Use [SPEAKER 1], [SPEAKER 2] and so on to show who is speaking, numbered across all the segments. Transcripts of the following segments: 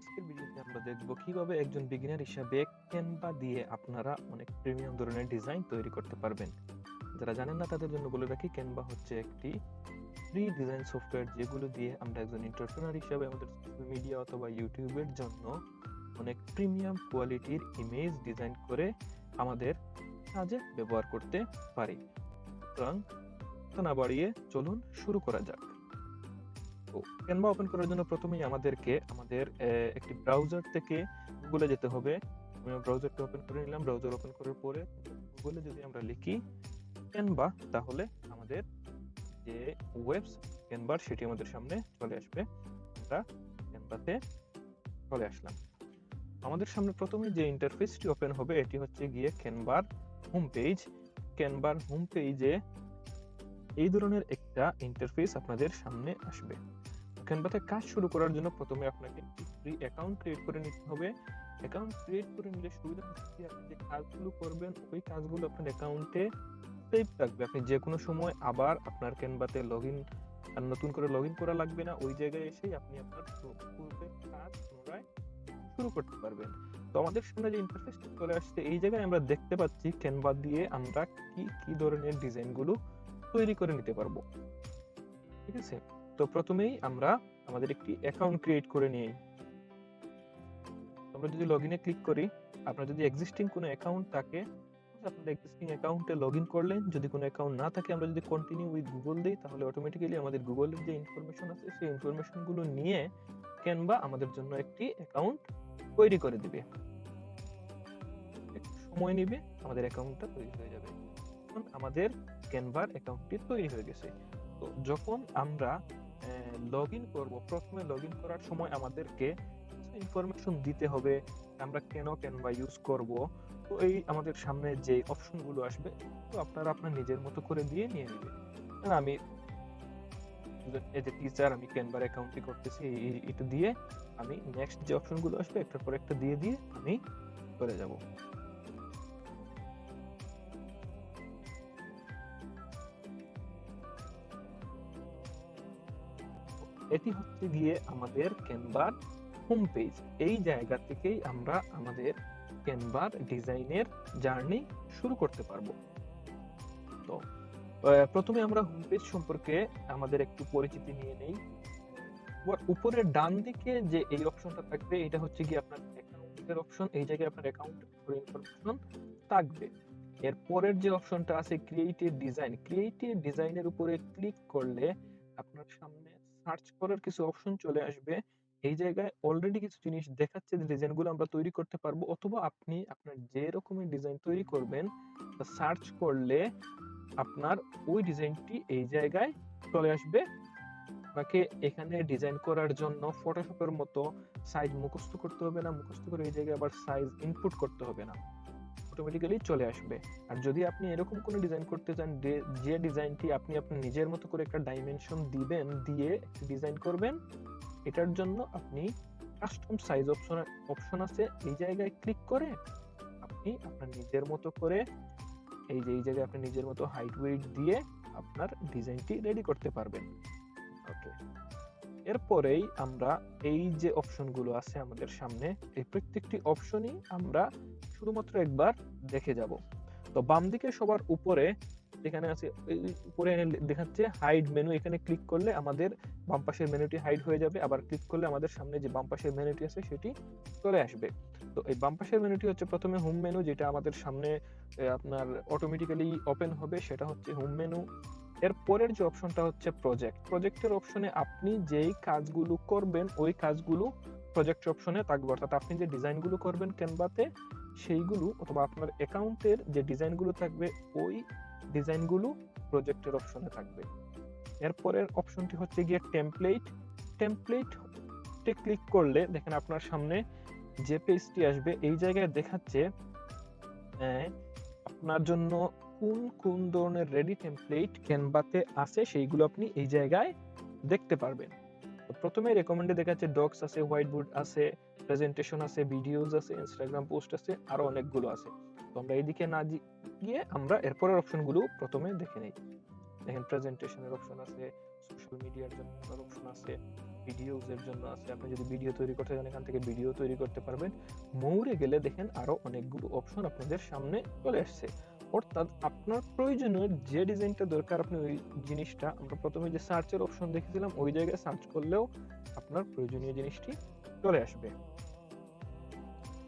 [SPEAKER 1] আজকের ভিডিওতে আমরা দেখব কিভাবে একজন বিগিনার হিসাবে ক্যানভা দিয়ে আপনারা অনেক প্রিমিয়াম ধরনের ডিজাইন তৈরি করতে পারবেন। যারা জানেন না তাদের জন্য বলে রাখি, ক্যানভা হচ্ছে একটি ফ্রি ডিজাইন সফটওয়্যার, যেগুলো দিয়ে আমরা একজন এন্টারপ্রেনার হিসাবে আমাদের সোশ্যাল মিডিয়া অথবা ইউটিউবের জন্য অনেক প্রিমিয়াম কোয়ালিটির ইমেজ ডিজাইন করে আমাদের কাজে ব্যবহার করতে পারি। সুতরাং কথা না বাড়িয়ে চলুন শুরু করা যাক। তো ক্যানভা ওপেন করার জন্য প্রথমেই আমাদেরকে আমাদের একটি ব্রাউজার থেকে গুগলে যেতে হবে। আমি ব্রাউজারটা ওপেন করে নিলাম। ব্রাউজার ওপেন করার পরে গুগলে যদি আমরা লিখি ক্যানভা, তাহলে আমাদের যে ক্যানভার সেটি আমাদের সামনে চলে আসবে। আমরা ক্যানভাতে চলে আসলাম। আমাদের সামনে প্রথমে যে ইন্টারফেসটি ওপেন হবে এটি হচ্ছে গিয়ে ক্যানভার হোম পেজ। ক্যানভার হোম পেজে এই ধরনের একটা ইন্টারফেস আপনাদের সামনে আসবে। ক্যানভাতে কাজ শুরু করার জন্য প্রথমে আপনাকে ফ্রি অ্যাকাউন্ট ক্রিয়েট করে নিতে হবে। অ্যাকাউন্ট ক্রিয়েট করে নিলে সুবিধা হচ্ছে আপনি যে কাজগুলো করবেন ওই কাজগুলো আপনার অ্যাকাউন্টে সেভ থাকবে। আপনি যে কোনো সময় আবার আপনার ক্যানভাতে নতুন করে লগইন করা লাগবে না। ওই জায়গায় এসেই আপনি আপনার পূর্বের কাজ পুনরায় শুরু করতে পারবেন। তো আমাদের সামনে যে ইন্টারফেসটা চলে আসছে, এই জায়গায় আমরা দেখতে পাচ্ছি ক্যানভা দিয়ে আমরা কি ধরনের ডিজাইনগুলো তৈরি করে নিতে পারবো। ঠিক আছে, তো প্রথমেই আমরা আমাদের একটি অ্যাকাউন্ট ক্রিয়েট করে নিই। আমরা যদি লগইনে ক্লিক করি, আপনার যদি এক্সিস্টিং কোনো অ্যাকাউন্ট থাকে আপনাদের এক্সিস্টিং অ্যাকাউন্টে লগইন করলেন। যদি কোনো অ্যাকাউন্ট না থাকে, আমরা যদি কন্টিনিউ উইথ গুগল দিই, তাহলে অটোমেটিক্যালি আমাদের গুগলের যে ইনফরমেশন আছে সেই ইনফরমেশনগুলো নিয়ে ক্যানভা আমাদের জন্য একটি অ্যাকাউন্ট তৈরি করে দিবে। একটু সময় নেবে, আমাদের অ্যাকাউন্টটা তৈরি হয়ে যাবে। এখন আমাদের ক্যানভার অ্যাকাউন্টটি তৈরি হয়ে গেছে। তো যখন আমরা লগইন করব, প্রথমে লগইন করার সময় আমাদেরকে কিছু ইনফরমেশন দিতে হবে, আমরা কেন ক্যানভা ইউজ করব। তো এই আমাদের সামনে যে অপশনগুলো আসবে, তো আপনারা আপনার নিজের মতো করে দিয়ে নিয়ে নেবেন। আমি এজ এ টিচার আমি ক্যানভার অ্যাকাউন্টটি করতেছি, এটা দিয়ে আমি নেক্সট যে অপশনগুলো আসবে একটার পর একটা দিয়ে দিয়ে আমি চলে যাব। এটি হচ্ছে গিয়ে আমাদের ক্যানভার হোম পেজ। এই জায়গা থেকেই আমরা আমাদের ক্যানভার ডিজাইনের জার্নি শুরু করতে পারবো। তো প্রথমে আমরা হোম পেজ সম্পর্কে আমাদের একটু পরিচিতি নিয়ে নেই। উপরের ডান দিকে যে এই অপশনটা থাকবে, এটা হচ্ছে কি আপনার অ্যাকাউন্টের অপশন। এই জায়গায় আপনার অ্যাকাউন্টের ইনফরমেশন থাকবে। এর পরের যে অপশনটা আছে ক্রিয়েটিভ ডিজাইন, ক্রিয়েটিভ ডিজাইনের উপরে ক্লিক করলে আপনার সামনে সার্চ করার কিছু অপশন চলে আসবে। এই জায়গায় অলরেডি কিছু জিনিস দেখাচ্ছে যে ডিজাইনগুলো আমরা তৈরি করতে পারবো, অথবা আপনি আপনার যে রকমের ডিজাইন তৈরি করবেন সার্চ করলে আপনার ওই ডিজাইনটি এই জায়গায় চলে আসবে। আপনাকে এখানে ডিজাইন করার জন্য ফটোশপের মতো সাইজ মুখস্থ করতে হবে না, মুখস্থ করে এই জায়গায় আবার সাইজ ইনপুট করতে হবে না, অটোমেটিক্যালি চলে আসবে। আর যদি আপনি এরকম কোনো ডিজাইন করতে চান যে ডিজাইনটি আপনি আপনার নিজের মতো করে একটা ডাইমেনশন দিবেন, দিয়ে একটা ডিজাইন করবেন, এটার জন্য আপনি কাস্টম সাইজ অপশন আছে, এই জায়গায় ক্লিক করে আপনি আপনার নিজের মতো করে এই জায়গায় আপনি নিজের মতো হাইট ওয়েট দিয়ে আপনার ডিজাইনটি রেডি করতে পারবেন। ওকে, এরপরেই আমরা এই যে অপশনগুলো আছে আমাদের সামনে, এই প্রত্যেকটি অপশনই আমরা শুধুমাত্র একবার দেখে যাব। তো বাম দিকে সবার উপরে যেখানে আছে, উপরে দেখাচ্ছে হাইড মেনু, এখানে ক্লিক করলে আমাদের বাম পাশের মেনুটি হাইড হয়ে যাবে। আবার ক্লিক করলে আমাদের সামনে যে বাম পাশের মেনুটি আছে সেটি চলে আসবে। তো এই বাম পাশের মেনুটি হচ্ছে প্রথমে হোম মেনু, যেটা আমাদের সামনে আপনার অটোমেটিক্যালি ওপেন হবে, সেটা হচ্ছে হোম মেনু। এর পরের যে অপশনটা হচ্ছে প্রজেক্টের অপশনে আপনি যেই কাজগুলো করবেন ওই কাজগুলো প্রজেক্ট অপশনে থাকবে, অর্থাৎ আপনি যে ডিজাইনগুলো করবেন ক্যানভাতে সেইগুলো, অথবা আপনার অ্যাকাউন্টের যে ডিজাইনগুলো থাকবে ওই ডিজাইনগুলো প্রজেক্টের অপশনে থাকবে। এরপরের অপশনটি হচ্ছে গিয়ে টেমপ্লেটে ক্লিক করলে দেখেন আপনার সামনে যে পেজটি আসবে, এই জায়গায় দেখাচ্ছে আপনার জন্য কোন ধরনের রেডি টেমপ্লেট ক্যানভাতে আছে, সেইগুলো আপনি এই জায়গায় দেখতে পারবেন। তো প্রথমে রেকমেন্ডে দেখাচ্ছে ডক্স আছে, হোয়াইট বোর্ড আছে, প্রেজেন্টেশন আছে, ভিডিওস আছে, ইনস্টাগ্রাম পোস্ট আছে, আরো অনেকগুলো আছে। তো আমরা এইদিকে না গিয়ে আমরা এরপরের অপশনগুলো প্রথমে দেখে নেই। দেখেন প্রেজেন্টেশনের অপশন আছে, সোশ্যাল মিডিয়ার জন্য অপশন আছে, ভিডিওজের জন্য আছে, আপনি যদি ভিডিও তৈরি করতে চান এখান থেকে ভিডিও তৈরি করতে পারবেন। মোরে গেলে দেখেন আরো অনেকগুলো অপশন আপনাদের সামনে চলে আসছে, অর্থাৎ আপনার প্রয়োজনীয় যে ডিজাইনটা দরকার আপনি ওই জিনিসটা, আমরা প্রথমে যে সার্চের অপশন দেখেছিলাম ওই জায়গায় সার্চ করলেও আপনার প্রয়োজনীয় জিনিসটি চলে আসবে।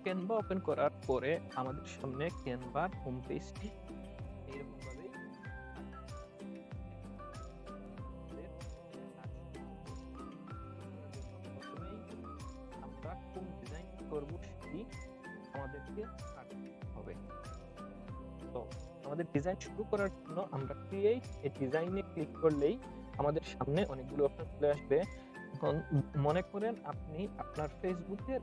[SPEAKER 1] ক্যানভা ওপেন করার পরে আমাদের সামনে ক্যানভার হোম পেজটি এরকম ভাবেই আমরা কোন ডিজাইন করব সেটি আমাদেরকে হবে। তো আমাদের ডিজাইন শুরু করার জন্য আমরা ক্রিয়েট এ ডিজাইনে ক্লিক করলেই আমাদের সামনে অনেকগুলো অপশন চলে আসবে। এখন মনে করেন আপনি আপনার ফেসবুকের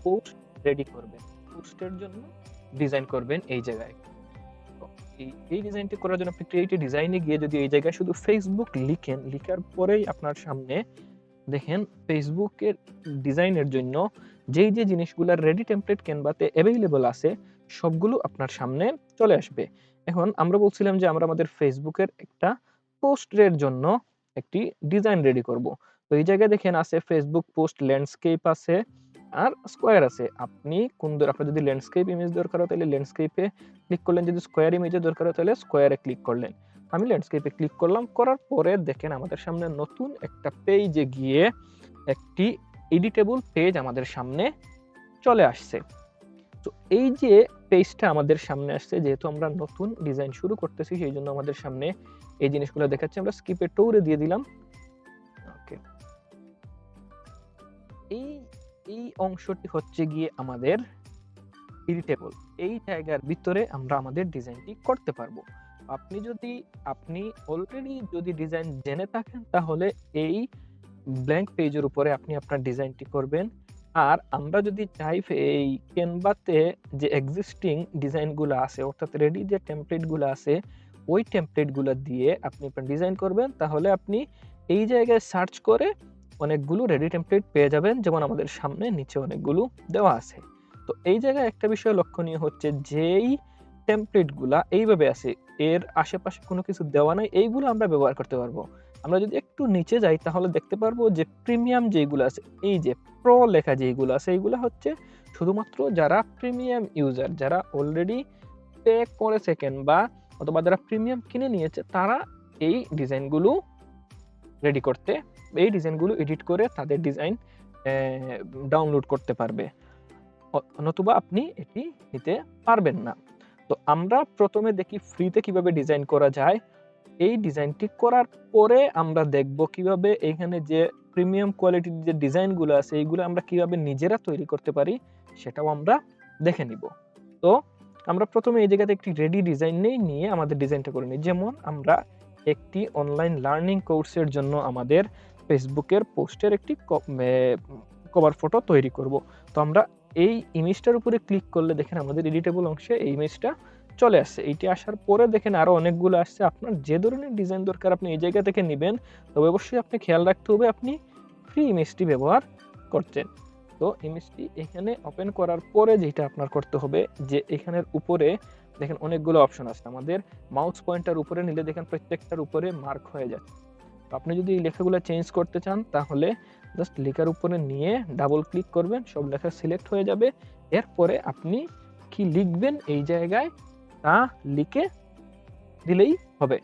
[SPEAKER 1] পোস্ট রেডি করবেন, পোস্টের জন্য ডিজাইন করবেন এই জায়গায়। তো এই ডিজাইনটি করার জন্য আপনি ক্রিয়েট এ ডিজাইনে গিয়ে যদি এই জায়গায় শুধু ফেসবুক লিখেন, লিখার পরেই আপনার সামনে দেখেন ফেসবুকের ডিজাইনের জন্য যেই যে জিনিসগুলোর রেডি টেমপ্লেট ক্যানভাতে অ্যাভেইলেবল আছে সবগুলো আপনার সামনে চলে আসবে। এখন আমরা বলছিলাম যে আমরা আমাদের ফেসবুকের একটা পোস্টের জন্য একটি ডিজাইন রেডি করব। তো এই জায়গায় দেখেন আছে ফেসবুক পোস্ট ল্যান্ডস্কেপ আছে আর স্কোয়ার আছে। আপনি আপনার যদি ল্যান্ডস্কেপ ইমেজ দরকার হয় তাহলে ল্যান্ডস্কেপে ক্লিক করলেন, যদি স্কোয়ার ইমেজে দরকার হয় তাহলে স্কোয়ারে ক্লিক করলেন। আমি ল্যান্ডস্কেপে ক্লিক করলাম, করার পরে দেখেন আমাদের সামনে নতুন একটা পেজে গিয়ে একটি এডিটেবল পেজ আমাদের সামনে চলে আসছে। তো এই যে পেজটা আমাদের সামনে আসছে, যেহেতু আমরা নতুন ডিজাইন শুরু করতেছি সেই জন্য আমাদের সামনে এই জিনিসগুলো দেখাচ্ছে। আমরা স্কিপে টৌরে দিয়ে দিলাম। ওকে, এই অংশটি হচ্ছে গিয়ে আমাদের এডিটেবল। এই জায়গার ভিতরে আমরা আমাদের ডিজাইনটি করতে পারবো। আপনি অলরেডি যদি ডিজাইন জেনে থাকেন তাহলে এই ব্ল্যাঙ্ক পেজের উপরে আপনি আপনার ডিজাইনটি করবেন। আর আমরা যদি চাই এই ক্যানভাতে যে এক্সিস্টিং ডিজাইনগুলো আছে অর্থাৎ রেডি যে টেমপ্লেটগুলো আছে ওই টেমপ্লেটগুলো দিয়ে আপনি আপনার ডিজাইন করবেন, তাহলে আপনি এই জায়গায় সার্চ করে অনেকগুলো রেডি টেমপ্লেট পেয়ে যাবেন, যেমন আমাদের সামনে নিচে অনেকগুলো দেওয়া আছে। তো এই জায়গায় একটা বিষয় লক্ষণীয় হচ্ছে যেই টেমপ্লেটগুলা এইভাবে আছে, এর আশেপাশে কোনো কিছু দেওয়া নাই, এইগুলো আমরা ব্যবহার করতে পারবো। আমরা যদি একটু নিচে যাই তাহলে দেখতে পারবো যে প্রিমিয়াম যেগুলো আছে, এই যে প্রো লেখা যেগুলো আছে এইগুলো হচ্ছে শুধুমাত্র যারা প্রিমিয়াম ইউজার, যারা অলরেডি পে করেছে কিংবা অথবা যারা প্রিমিয়াম কিনে নিয়েছে তারা এই ডিজাইনগুলো রেডি করতে, এই ডিজাইনগুলো এডিট করে তাদের ডিজাইন ডাউনলোড করতে পারবে, নতুবা আপনি এটি নিতে পারবেন না। তো আমরা প্রথমে দেখি ফ্রিতে কিভাবে ডিজাইন করা যায়। এই ডিজাইনটি করার পরে আমরা দেখব কিভাবে এখানে যে প্রিমিয়াম কোয়ালিটির যে ডিজাইনগুলো আছে এইগুলো আমরা কিভাবে নিজেরা তৈরি করতে পারি সেটাও আমরা দেখে নিব। তো আমরা প্রথমে এই জায়গাতে একটি রেডি ডিজাইন নিয়ে আমাদের ডিজাইনটা করে নিই। যেমন আমরা একটি অনলাইন লার্নিং কোর্সের জন্য আমাদের ফেসবুকের পোস্টের একটি কভার ফটো তৈরি করব। তো আমরা এই ইমেজটার উপরে ক্লিক করলে দেখেন আমাদের এডিটেবল অংশে এই ইমেজটা চলে আসছে। এইটি আসার পরে দেখেন আরো অনেকগুলো আসছে। আপনার যে ধরনের ডিজাইন দরকার আপনি এই জায়গা থেকে নেবেন, তবে অবশ্যই আপনি খেয়াল রাখতে হবে আপনি ফ্রি ইমেজটি ব্যবহার করছেন। তো ইমেজটি এখানে ওপেন করার পরে যেটা আপনার করতে হবে যে এখানের উপরে দেখেন অনেকগুলো অপশন আছে। আমাদের মাউস পয়েন্টার উপরে নিলে দেখেন প্রত্যেকটার উপরে মার্ক হয়ে যাচ্ছে। তো আপনি যদি এই লেখাগুলো চেঞ্জ করতে চান তাহলে জাস্ট লেখার উপরে নিয়ে ডাবল ক্লিক করবেন, সব লেখা সিলেক্ট হয়ে যাবে। এরপরে আপনি কি লিখবেন এই জায়গায় তা লিখে দিলেই হবে।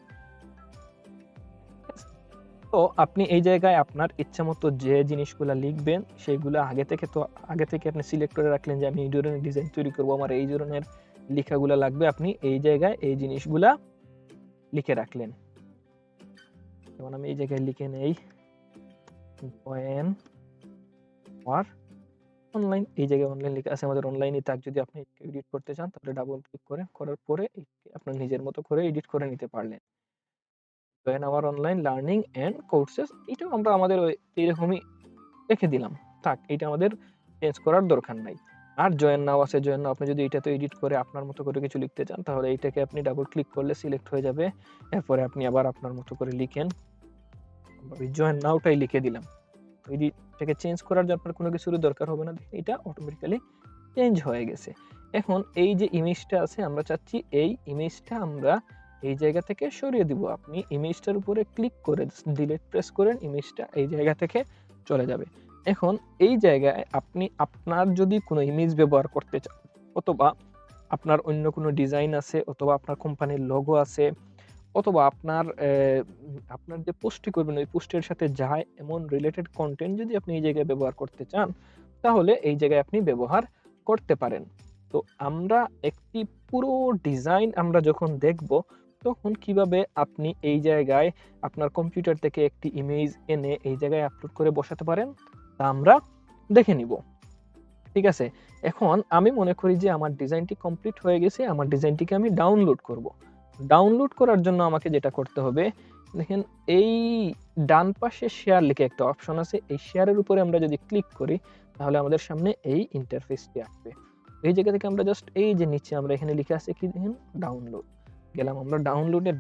[SPEAKER 1] তো আপনি এই জায়গায় আপনার ইচ্ছা মতো যে জিনিসগুলো লিখবেন সেইগুলো আগে থেকে আপনি সিলেক্ট করে রাখলেন যে আমি এই ধরনের ডিজাইন তৈরি করব, আমার এই ধরনের লেখাগুলো লাগবে, আপনি এই জায়গায় এই জিনিসগুলা লিখে রাখলেন। যেমন আমি এই জায়গায় লিখে নেই জয়েন আর অনলাইন, এই জায়গায় অনলাইন লেখা আছে আমাদের অনলাইনে থাক। যদি আপনি এডিট করতে চান তাহলে ডাবল ক্লিক করে করার পরে আপনার নিজের মতো করে এডিট করে নিতে পারলেন। Join our online learning and courses, এটাও আমরা আমাদের এইরকমই রেখে দিলাম, থাক, এটা আমাদের চেঞ্জ করার দরকার নাই। আর জয়েন নাও আছে, জয়েন নাও আপনি যদি এটাতে এডিট করে আপনার মতো করে কিছু লিখতে চান তাহলে এইটাকে আপনি ডাবল ক্লিক করলে সিলেক্ট হয়ে যাবে। এরপরে আপনি আবার আপনার মতো করে লিখেন, জয়েন নাওটাই লিখে দিলাম। এটাকে চেঞ্জ করার জন্য আপনার কোনো কিছুর দরকার হবে না, এটা অটোমেটিক্যালি চেঞ্জ হয়ে গেছে। এখন এই যে ইমেজটা আছে আমরা চাচ্ছি এই ইমেজটা আমরা এই জায়গা থেকে সরিয়ে দিব। আপনি ইমেজটার উপরে ক্লিক করে ডিলিট প্রেস করেন, ইমেজটা এই জায়গা থেকে চলে যাবে। এখন এই জায়গায় আপনি আপনার যদি কোনো ইমেজ ব্যবহার করতে চান, অথবা আপনার অন্য কোনো ডিজাইন আছে, অথবা আপনার কোম্পানির লোগো আছে, অথবা আপনার যে পোস্টটি করবেন ওই পোস্টের সাথে যায় এমন রিলেটেড কন্টেন্ট যদি আপনি এই জায়গায় ব্যবহার করতে চান, তাহলে এই জায়গায় আপনি ব্যবহার করতে পারেন। তো আমরা একটি পুরো ডিজাইন আমরা যখন দেখব, তখন কিভাবে আপনি এই জায়গায় আপনার কম্পিউটার থেকে একটি ইমেজ এনে এই জায়গায় আপলোড করে বসাতে পারেন, তা আমরা দেখে নিব। ঠিক আছে? এখন আমি মনে করি যে আমার ডিজাইনটি কমপ্লিট হয়ে গেছে। আমার ডিজাইনটিকে আমি ডাউনলোড করব। ডাউনলোড করার জন্য আমাকে যেটা করতে হবে, দেখেন এই ডান পাশে শেয়ার লিখে একটা অপশন আছে। এই শেয়ারের উপরে আমরা যদি ক্লিক করি, তাহলে আমাদের সামনে এই ইন্টারফেসটি আসবে। এই জায়গা থেকে আমরা জাস্ট এই যে নিচে আমরা এখানে লিখে আছে কি দেখেন, ডাউনলোড। গেলাম আমরা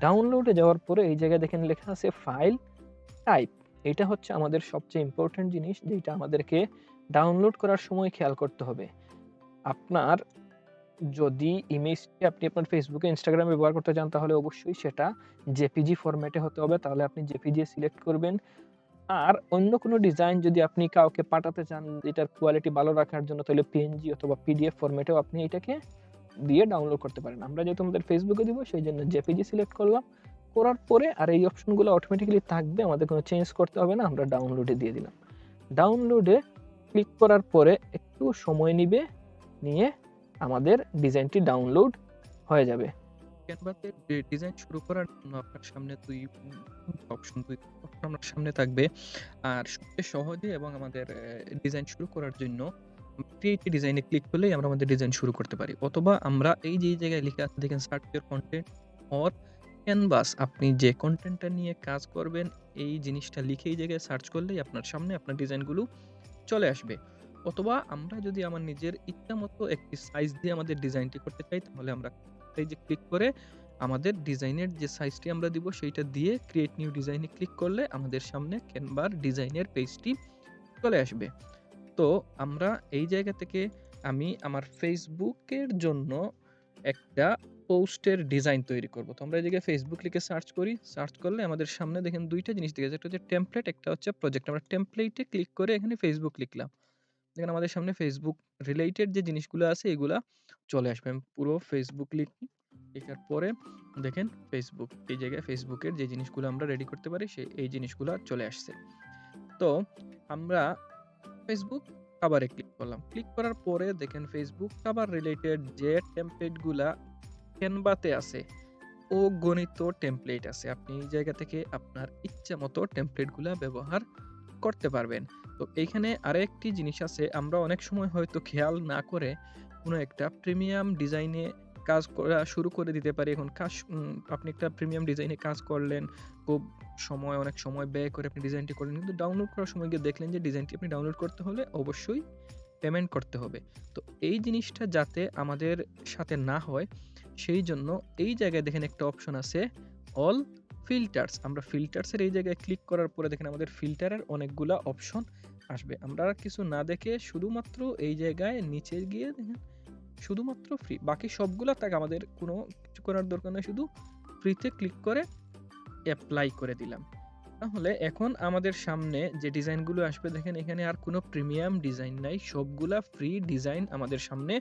[SPEAKER 1] ডাউনলোডে যাওয়ার পরে এই জায়গায় দেখেন লেখা আছে ফাইল টাইপ। এটা হচ্ছে আমাদের সবচেয়ে ইম্পোর্টেন্ট জিনিস, যেটা আমাদেরকে ডাউনলোড করার সময় খেয়াল করতে হবে। আপনার যদি ইমেজটি আপনি আপনার ফেসবুকে, ইনস্টাগ্রামে ব্যবহার করতে চান, তাহলে অবশ্যই সেটা জেপিজি ফরম্যাটে হতে হবে। তাহলে আপনি জেপিজি সিলেক্ট করবেন। আর অন্য কোনো ডিজাইন যদি আপনি কাউকে পাঠাতে চান এটার কোয়ালিটি ভালো রাখার জন্য, তাহলে পিএনজি অথবা পিডিএফ ফরম্যাটেও আপনি এটাকে দিয়ে ডাউনলোড করতে পারেন। আমরা যেহেতু আমাদের ফেসবুকে দিব, সেই জন্য জেপিজি সিলেক্ট করলাম। করার পরে আর এই অপশনগুলো অটোমেটিক্যালি থাকবে, আমাদের কোনো চেঞ্জ করতে হবে না। আমরা ডাউনলোডে দিয়ে দিলাম। ডাউনলোডে ক্লিক করার পরে একটু সময় নিয়ে আমাদের ডিজাইনটি ডাউনলোড হয়ে যাবে।
[SPEAKER 2] ক্যানভাতে ডিজাইন শুরু করার জন্য আপনার সামনে দুই অপশন আপনার সামনে থাকবে। আর সবচেয়ে সহজে এবং আমাদের ডিজাইন শুরু করার জন্য ক্রিয়েট এ ডিজাইনে ক্লিক করলেই আমরা আমাদের ডিজাইন শুরু করতে পারি। অথবা আমরা এই যে এই জায়গায় লিখে আছে দেখেন search your content or canvas, আপনি যে কনটেন্টটা নিয়ে কাজ করবেন এই জিনিসটা লিখে এই জায়গায় সার্চ করলেই আপনার সামনে আপনার ডিজাইনগুলো চলে আসবে। অথবা আমরা যদি আমার নিজের ইচ্ছামতো একটি সাইজ দিয়ে আমাদের ডিজাইনটি করতে চাই, তাহলে আমরা এই যে ক্লিক করে আমাদের ডিজাইনের যে সাইজটি আমরা দিব সেইটা দিয়ে ক্রিয়েট নিউ ডিজাইনে ক্লিক করলে আমাদের সামনে ক্যানভার ডিজাইনের পেজটি চলে আসবে। তো আমরা এই জায়গা থেকে আমি আমার ফেসবুকের জন্য একটা পোস্টের ডিজাইন তৈরি করব। তো আমরা এই জায়গায় ফেসবুক লিখে সার্চ করি। সার্চ করলে আমাদের সামনে দেখেন ২ টা জিনিস দেখা যায়। একটা হচ্ছে টেমপ্লেট, একটা হচ্ছে প্রজেক্ট। আমরা টেমপ্লেটে ক্লিক করে এখানে ফেসবুক লিখলাম। দেখেন আমাদের সামনে ফেসবুক রিলেটেড যে জিনিসগুলো আছে এগুলা চলে আসবে। আমি পুরো ফেসবুক লিখি। লেখার পরে দেখেন ফেসবুক, এই জায়গায় ফেসবুকের যে জিনিসগুলো আমরা রেডি করতে পারি এই জিনিসগুলো চলে আসছে। তো আমরা ফেসবুক কভারে ক্লিক করলাম। ক্লিক করার পরে দেখেন ফেসবুক কভার রিলেটেড যে টেমপ্লেটগুলা ক্যানভাতে আছে ও গণিত টেমপ্লেট আছে। আপনি এই জায়গা থেকে আপনার ইচ্ছামতো টেমপ্লেটগুলা ব্যবহার করতে পারবেন। তো এইখানে আরেকটি জিনিস আছে, আমরা অনেক সময় হয়তো খেয়াল না করে কোনো একটা প্রিমিয়াম ডিজাইনে কাজ করা শুরু করে দিতে পারি। এখন আপনি একটা প্রিমিয়াম ডিজাইনে কাজ করলেন, খুব অনেক সময় ব্যয় করে আপনি ডিজাইনটি করলেন, কিন্তু ডাউনলোড করার সময় গিয়ে দেখলেন যে ডিজাইনটি আপনি ডাউনলোড করতে হলে অবশ্যই পেমেন্ট করতে হবে। তো এই জিনিসটা যাতে আমাদের সাথে না হয়, সেই জন্য এই জায়গায় দেখেন একটা অপশন আছে অল ফিল্টার্স। আমরা ফিল্টার্সের এই জায়গায় ক্লিক করার পরে দেখেন আমাদের ফিল্টারের অনেকগুলা অপশন আসবে। আমরা কিছু না দেখে শুধুমাত্র এই জায়গায় নিচে গিয়ে দেখেন শুধুমাত্র ফ্রি, বাকি সবগুলা তাকে আমাদের কোনো কিছু করার দরকার নেই, শুধু ফ্রিতে ক্লিক করে অ্যাপ্লাই করে দিলাম। তাহলে এখন আমাদের সামনে যে ডিজাইনগুলো আসবে দেখেন এখানে আর কোনো প্রিমিয়াম ডিজাইন নাই, সবগুলা ফ্রি ডিজাইন আমাদের সামনে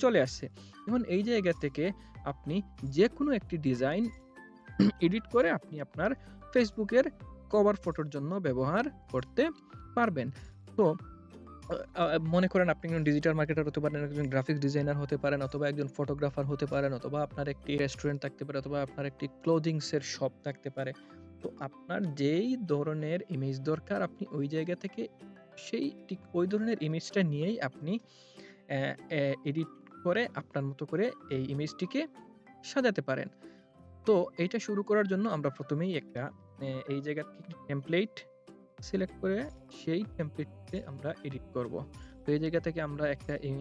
[SPEAKER 2] চলে আসছে। এখন এই জায়গা থেকে আপনি যে কোনো একটি ডিজাইন এডিট করে আপনি আপনার ফেসবুকের কভার ফটোর জন্য ব্যবহার করতে পারবেন। তো মনে করেন আপনি একজন ডিজিটাল মার্কেটার হতে পারেন, একজন গ্রাফিক্স ডিজাইনার হতে পারেন, অথবা একজন ফটোগ্রাফার হতে পারেন, অথবা আপনার একটি রেস্টুরেন্ট থাকতে পারে, অথবা আপনার একটি ক্লোদিংসের শপ থাকতে পারে। তো আপনার যেই ধরনের ইমেজ দরকার আপনি ওই জায়গা থেকে সেই ঠিক ওই ধরনের ইমেজটা নিয়েই আপনি এডিট করে আপনার মতো করে এই ইমেজটিকে সাজাতে পারেন। তো এইটা শুরু করার জন্য আমরা প্রথমেই একটা এই জায়গা থেকে টেমপ্লেট সিলেক্ট করে সেই টেমপ্লেটে আমরা এডিট করব। তো এই জায়গা থেকে আমরা একটা এই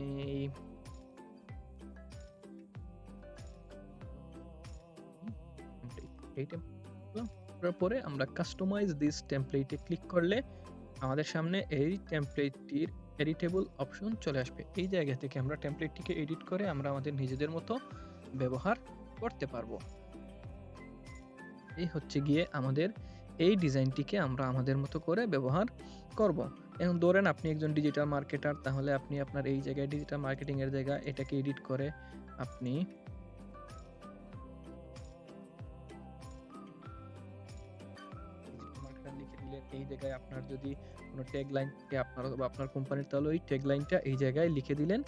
[SPEAKER 2] টেমপ্লেট পরে আমরা কাস্টমাইজ দিস টেমপ্লেটে ক্লিক করলে আমাদের সামনে এই টেমপ্লেটটির এডিটেবল অপশন চলে আসবে। এই জায়গা থেকে আমরা টেমপ্লেটটিকে এডিট করে আমরা আমাদের নিজেদের মতো ব্যবহার করতে পারবো। এই হচ্ছে গিয়ে আমাদের এই ডিজাইনটিকে আমরা আমাদের মতো করে ব্যবহার করব। এখন ধরেন আপনি একজন ডিজিটাল মার্কেটার, তাহলে আপনি আপনার এই জায়গায় ডিজিটাল মার্কেটিং এর জায়গায় এটাকে এডিট করে আপনি ডিজিটাল মার্কেটার লিখে দিলেন। এই জায়গায় আপনার যদি কোনো ট্যাগলাইন থাকে আপনার অথবা আপনার কোম্পানির, তাহলে ওই ট্যাগলাইনটা এই জায়গায় লিখে দিলেন।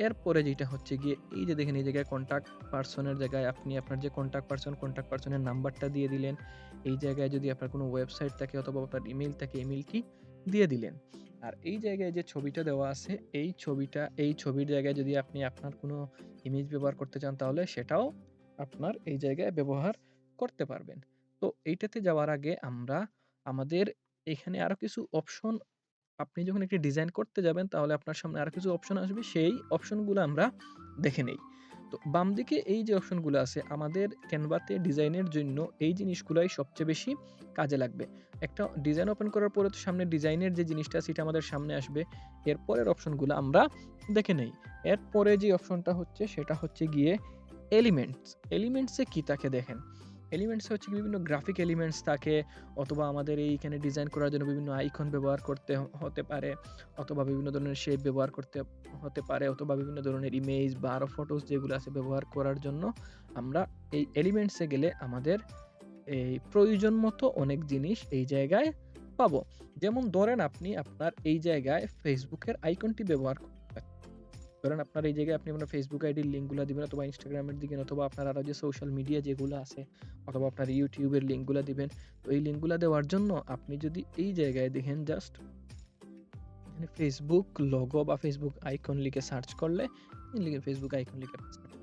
[SPEAKER 2] এরপরে যেটা হচ্ছে গিয়ে এই যে দেখেন এই জায়গায় কন্টাক্ট পারসনের জায়গায় আপনি আপনার যে কন্টাক্ট পারসনের নাম্বারটা দিয়ে দিলেন। এই জায়গায় যদি আপনার কোনো ওয়েবসাইট থাকে অথবা আপনার ইমেইল থাকে, ইমেইলটি দিয়ে দিলেন। আর এই জায়গায় যে ছবিটা দেওয়া আছে, এই ছবির জায়গায় যদি আপনি আপনার কোনো ইমেজ ব্যবহার করতে চান, তাহলে সেটাও আপনার এই জায়গায় ব্যবহার করতে পারবেন। তো এইটাতে যাওয়ার আগে আমরা আমাদের এখানে আরো কিছু অপশন, আপনি যখন একটি ডিজাইন করতে যাবেন তাহলে আপনার সামনে আরো কিছু অপশন আসবে, সেই অপশনগুলো আমরা দেখে নেই। তো বাম দিকে এই যে অপশনগুলো আছে, আমাদের ক্যানভাতে ডিজাইনের জন্য এই জিনিসগুলাই সবচেয়ে বেশি কাজে লাগবে। একটা ডিজাইন ওপেন করার পরে তো সামনে ডিজাইনের যে জিনিসটা সেটা আমাদের সামনে আসবে। এরপরের অপশনগুলো আমরা দেখে নেই। এরপরে যে অপশনটা হচ্ছে সেটা হচ্ছে গিয়ে এলিমেন্টস। এলিমেন্টসে কি থাকে দেখেন। এলিমেন্টসে হচ্ছে বিভিন্ন গ্রাফিক এলিমেন্টস থাকে, অথবা আমাদের এইখানে ডিজাইন করার জন্য বিভিন্ন আইকন ব্যবহার করতে হতে পারে, অথবা বিভিন্ন ধরনের শেপ ব্যবহার করতে হতে পারে, অথবা বিভিন্ন ধরনের ইমেজ বা আরো ফটোস যেগুলো আছে ব্যবহার করার জন্য আমরা এই এলিমেন্টসে গেলে আমাদের এই প্রয়োজন মতো অনেক জিনিস এই জায়গায় পাবো। যেমন ধরেন আপনি আপনার এই জায়গায় ফেসবুকের আইকনটি ব্যবহার করতে পারেন। ধরেন আপনার এই জায়গায় আপনি আপনার ফেসবুক আইডির লিঙ্কগুলো দিবেন, অথবা ইনস্টাগ্রামের দিবেন, অথবা আপনার আরো যে সোশ্যাল মিডিয়া যেগুলো আছে, অথবা আপনার ইউটিউবের লিঙ্কগুলো দিবেন। তো এই লিঙ্কগুলো দেওয়ার জন্য আপনি যদি এই জায়গায় দেখেন, জাস্ট এখানে ফেসবুক লোগো বা ফেসবুক আইকন লিখে সার্চ করলে, লিখে ফেসবুক আইকন লিখে সার্চ করলে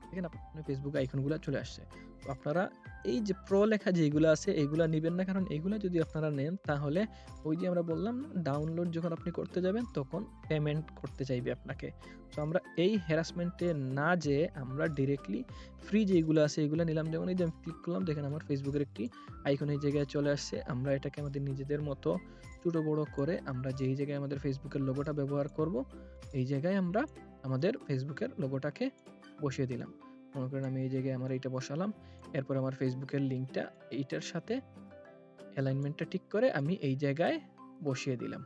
[SPEAKER 2] দেখেন আপনার ফেসবুক আইকনগুলো চলে আসছে। তো আপনারা এই যে প্রো লেখা যেগুলো আছে এগুলা নিবেন না, কারণ এগুলা যদি আপনারা নেন তাহলে ওই যে আমরা বললাম না, ডাউনলোড যখন আপনি করতে যাবেন তখন পেমেন্ট করতে চাইবে আপনাকে। তো আমরা এই হ্যারাসমেন্টে না যেয়ে আমরা ডিরেক্টলি ফ্রি যেগুলো আছে এগুলো নিলাম। যেমন এই যে আমি ক্লিক করলাম, দেখেন আমার ফেসবুকের একটি আইকন এই জায়গায় চলে আসছে। আমরা এটাকে আমাদের নিজেদের মতো ছোট বড় করে আমরা যেই জায়গায় আমাদের ফেসবুকের লোগোটা ব্যবহার করব, এই জায়গায় আমরা আমাদের ফেসবুকের লোগোটাকে বসিয়ে দিলাম। মনে করেন আমি এই জায়গায় আমার এইটা বসালাম। এরপর আমার ফেসবুকের লিঙ্কটা এইটার সাথে অ্যালাইনমেন্টটা ঠিক করে আমি এই জায়গায় বসিয়ে দিলাম।